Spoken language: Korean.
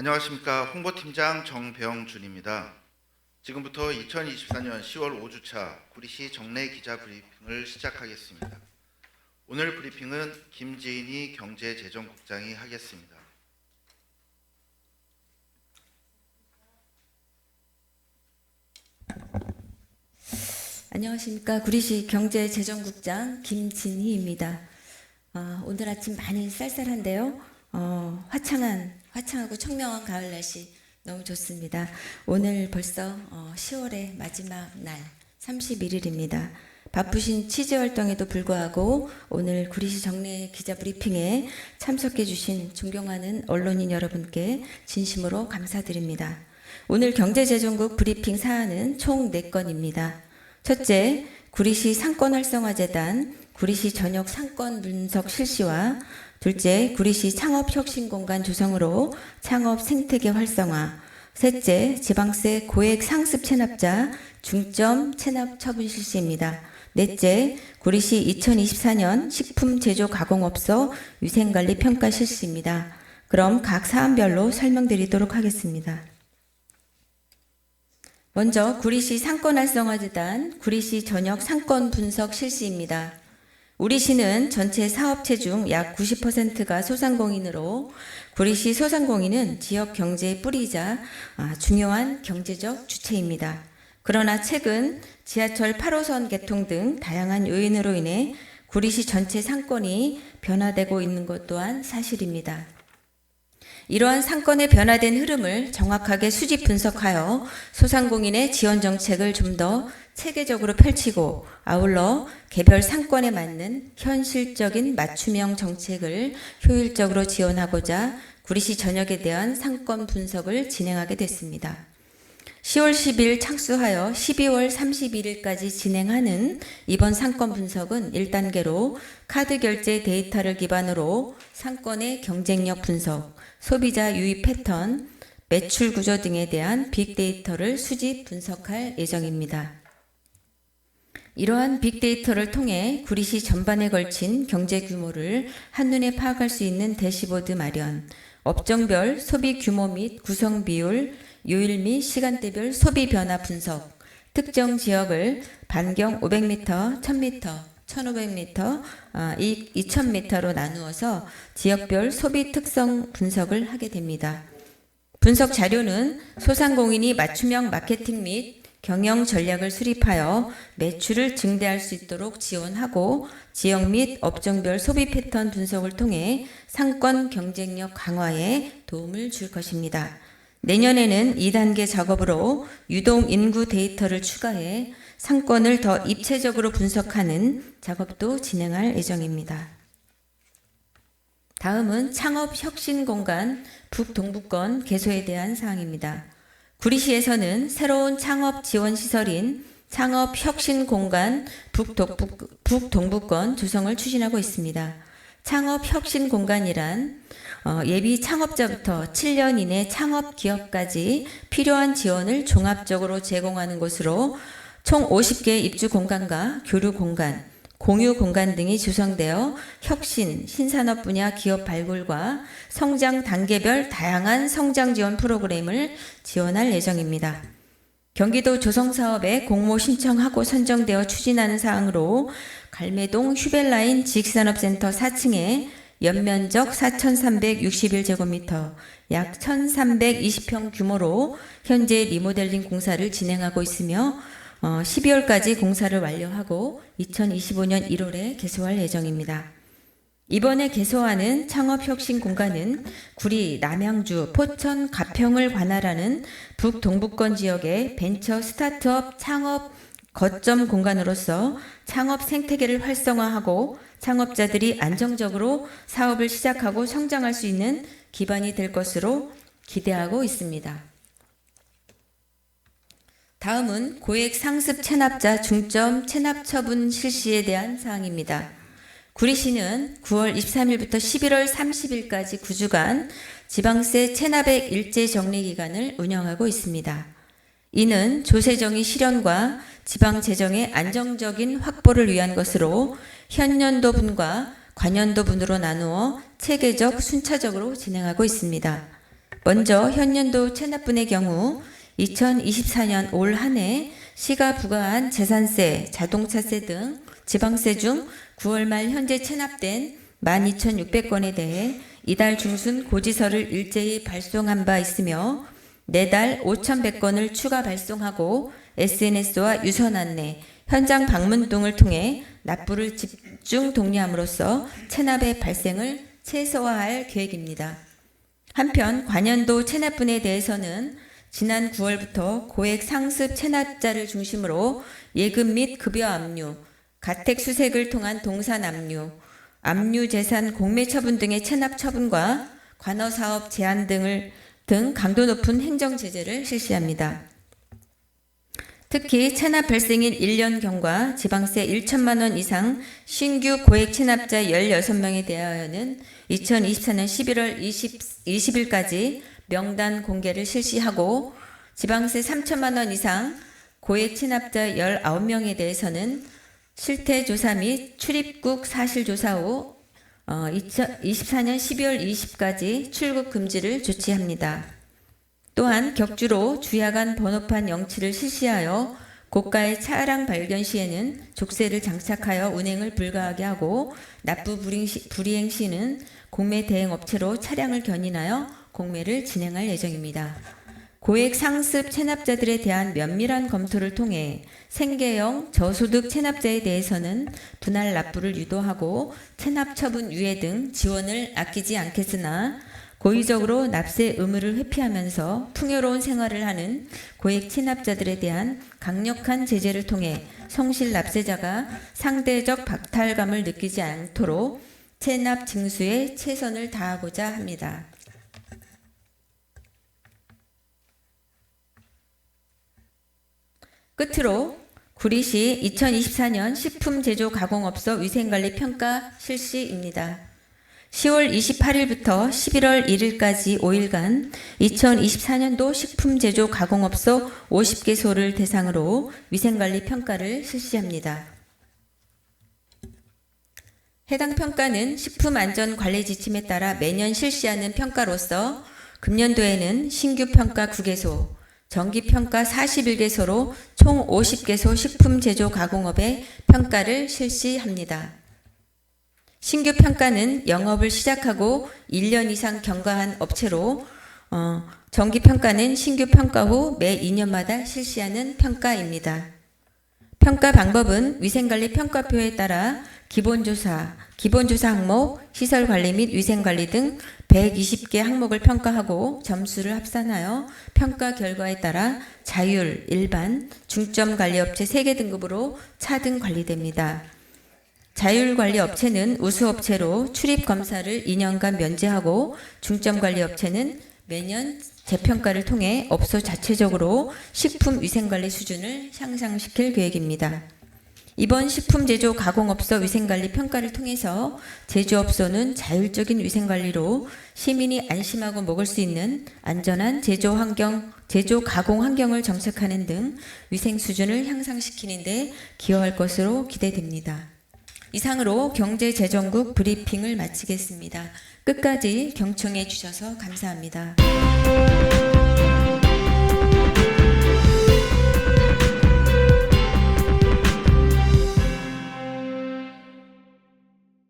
안녕하십니까. 홍보팀장 정병준입니다. 지금부터 2024년 10월 5주차 구리시 정례 기자 브리핑을 시작하겠습니다. 오늘 브리핑은 김재인이 경제재정국장이 하겠습니다. 안녕하십니까. 구리시 경제재정국장 김진희입니다. 오늘 아침 많이 쌀쌀한데요. 화창하고 청명한 가을 날씨 너무 좋습니다. 오늘 벌써 10월의 마지막 날 31일입니다. 바쁘신 취재 활동에도 불구하고 오늘 구리시 정례 기자 브리핑에 참석해 주신 존경하는 언론인 여러분께 진심으로 감사드립니다. 오늘 경제재정국 브리핑 사안은 총 4건입니다. 첫째, 구리시 상권활성화재단 구리시 전역 상권 분석 실시와 둘째, 구리시 창업혁신공간 조성으로 창업 생태계 활성화. 셋째, 지방세 고액 상습 체납자 중점 체납 처분 실시입니다. 넷째, 구리시 2024년 식품제조가공업소 위생관리 평가 실시입니다. 그럼 각 사안별로 설명드리도록 하겠습니다. 먼저 구리시 상권활성화재단 구리시 전역 상권 분석 실시입니다. 우리 시는 전체 사업체 중 약 90%가 소상공인으로 구리시 소상공인은 지역 경제의 뿌리이자 중요한 경제적 주체입니다. 그러나 최근 지하철 8호선 개통 등 다양한 요인으로 인해 구리시 전체 상권이 변화되고 있는 것 또한 사실입니다. 이러한 상권의 변화된 흐름을 정확하게 수집 분석하여 소상공인의 지원 정책을 좀 더 체계적으로 펼치고 아울러 개별 상권에 맞는 현실적인 맞춤형 정책을 효율적으로 지원하고자 구리시 전역에 대한 상권 분석을 진행하게 됐습니다. 10월 10일 착수하여 12월 31일까지 진행하는 이번 상권 분석은 1단계로 카드 결제 데이터를 기반으로 상권의 경쟁력 분석, 소비자 유입 패턴, 매출 구조 등에 대한 빅데이터를 수집 분석할 예정입니다. 이러한 빅데이터를 통해 구리시 전반에 걸친 경제 규모를 한눈에 파악할 수 있는 대시보드 마련, 업종별 소비 규모 및 구성 비율, 요일 및 시간대별 소비 변화 분석, 특정 지역을 반경 500m, 1000m, 1500m, 2000m로 나누어서 지역별 소비 특성 분석을 하게 됩니다. 분석 자료는 소상공인이 맞춤형 마케팅 및 경영 전략을 수립하여 매출을 증대할 수 있도록 지원하고 지역 및 업종별 소비 패턴 분석을 통해 상권 경쟁력 강화에 도움을 줄 것입니다. 내년에는 2단계 작업으로 유동 인구 데이터를 추가해 상권을 더 입체적으로 분석하는 작업도 진행할 예정입니다. 다음은 창업혁신공간 북동부권 개소에 대한 사항입니다. 구리시에서는 새로운 창업 지원 시설인 창업혁신공간 북동부권 조성을 추진하고 있습니다. 창업혁신공간이란 예비 창업자부터 7년 이내 창업기업까지 필요한 지원을 종합적으로 제공하는 곳으로 총 50개 입주 공간과 교류 공간, 공유 공간 등이 조성되어 혁신, 신산업 분야 기업 발굴과 성장 단계별 다양한 성장 지원 프로그램을 지원할 예정입니다. 경기도 조성사업에 공모 신청하고 선정되어 추진하는 사항으로 갈매동 휴벨라인 지식산업센터 4층에 연면적 4,361제곱미터, 약 1,320평 규모로 현재 리모델링 공사를 진행하고 있으며 12월까지 공사를 완료하고 2025년 1월에 개소할 예정입니다. 이번에 개소하는 창업혁신공간은 구리, 남양주, 포천, 가평을 관할하는 북동부권 지역의 벤처 스타트업 창업 거점 공간으로서 창업 생태계를 활성화하고 창업자들이 안정적으로 사업을 시작하고 성장할 수 있는 기반이 될 것으로 기대하고 있습니다. 다음은 고액 상습 체납자 중점 체납 처분 실시에 대한 사항입니다. 구리시는 9월 23일부터 11월 30일까지 9주간 지방세 체납액 일제 정리 기간을 운영하고 있습니다. 이는 조세정의 실현과 지방 재정의 안정적인 확보를 위한 것으로 현년도분과 관년도분으로 나누어 체계적 순차적으로 진행하고 있습니다. 먼저 현년도 체납분의 경우 2024년 올 한 해 시가 부과한 재산세, 자동차세 등 지방세 중 9월 말 현재 체납된 12,600건에 대해 이달 중순 고지서를 일제히 발송한 바 있으며 내달 5,100건을 추가 발송하고 SNS와 유선 안내, 현장 방문 등을 통해 납부를 집중 독려함으로써 체납의 발생을 최소화할 계획입니다. 한편 관연도 체납분에 대해서는 지난 9월부터 고액 상습 체납자를 중심으로 예금 및 급여 압류, 가택 수색을 통한 동산 압류, 압류 재산 공매 처분 등의 체납 처분과 관어 사업 제한 등 강도 높은 행정 제재를 실시합니다. 특히 체납 발생일 1년 경과 지방세 1천만 원 이상 신규 고액 체납자 16명에 대하여는 2024년 11월 20일까지 명단 공개를 실시하고 지방세 3천만 원 이상 고액 체납자 19명에 대해서는 실태조사 및 출입국 사실조사 후 2024년 12월 20일까지 출국 금지를 조치합니다. 또한 격주로 주야간 번호판 영치를 실시하여 고가의 차량 발견 시에는 족쇄를 장착하여 운행을 불가하게 하고 납부 불이행 시는 공매 대행 업체로 차량을 견인하여 공매를 진행할 예정입니다. 고액 상습 체납자들에 대한 면밀한 검토를 통해 생계형 저소득 체납자에 대해서는 분할 납부를 유도하고 체납 처분 유예 등 지원을 아끼지 않겠으나 고의적으로 납세 의무를 회피하면서 풍요로운 생활을 하는 고액 체납자들에 대한 강력한 제재를 통해 성실 납세자가 상대적 박탈감을 느끼지 않도록 체납 징수에 최선을 다하고자 합니다. 끝으로 구리시 2024년 식품제조가공업소 위생관리 평가 실시입니다. 10월 28일부터 11월 1일까지 5일간 2024년도 식품제조가공업소 50개소를 대상으로 위생관리 평가를 실시합니다. 해당 평가는 식품안전관리 지침에 따라 매년 실시하는 평가로서 금년도에는 신규 평가 9개소, 정기평가 41개소로 총 50개소 식품제조가공업의 평가를 실시합니다. 신규 평가는 영업을 시작하고 1년 이상 경과한 업체로 정기평가는 신규 평가 후 매 2년마다 실시하는 평가입니다. 평가 방법은 위생관리 평가표에 따라 기본조사 항목, 시설관리 및 위생관리 등 120개 항목을 평가하고 점수를 합산하여 평가 결과에 따라 자율, 일반, 중점관리업체 3개 등급으로 차등 관리됩니다. 자율관리업체는 우수업체로 출입검사를 2년간 면제하고 중점관리업체는 매년 재평가를 통해 업소 자체적으로 식품위생관리 수준을 향상시킬 계획입니다. 이번 식품제조가공업소 위생관리 평가를 통해서 제조업소는 자율적인 위생관리로 시민이 안심하고 먹을 수 있는 안전한 제조 가공 환경을 정착하는 등 위생 수준을 향상시키는 데 기여할 것으로 기대됩니다. 이상으로 경제재정국 브리핑을 마치겠습니다. 끝까지 경청해 주셔서 감사합니다.